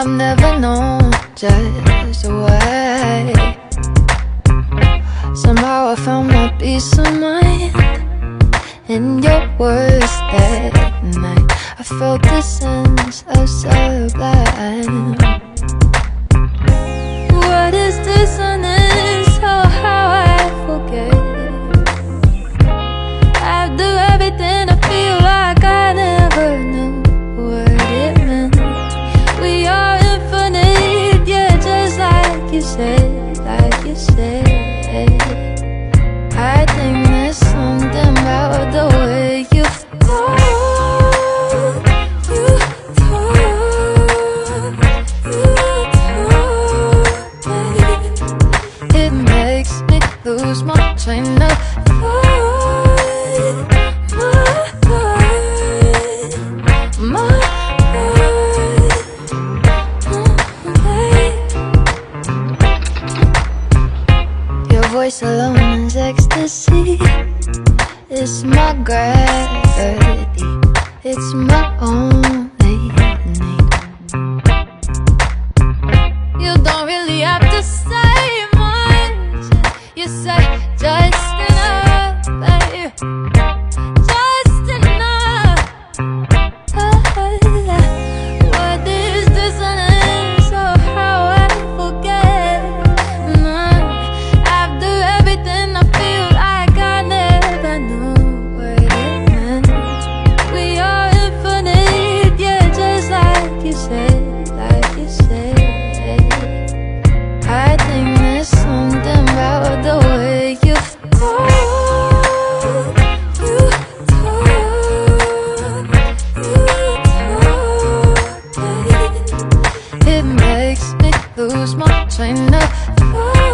I've never known just why. Somehow I found my peace of mind in your words that night. I felt the sense of sublime. What is dissonance? Oh, how I forget. After everything I feel like I never knew what it meant. We are infinite, yeah, just like you said, like you said. I think there's something about the way you talk, it makes me lose my train of thought. Voice alone is ecstasy. It's my gravity. It's my only need. You don't really have to say much. You say just enough, babe. Just enough. What is dissonance? Oh, how I forget. Everything I feel like I never knew what it meant. We are infinite, yeah, just like you said, like you said. I think there's something about the way you talk, it makes me lose my train of thought.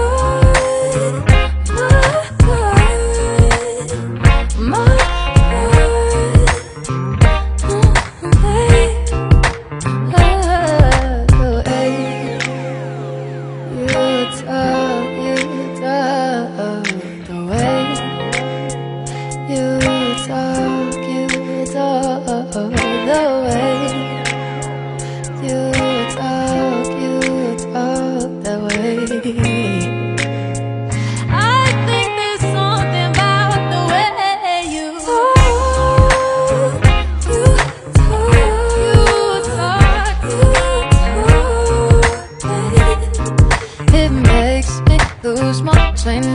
Lose my train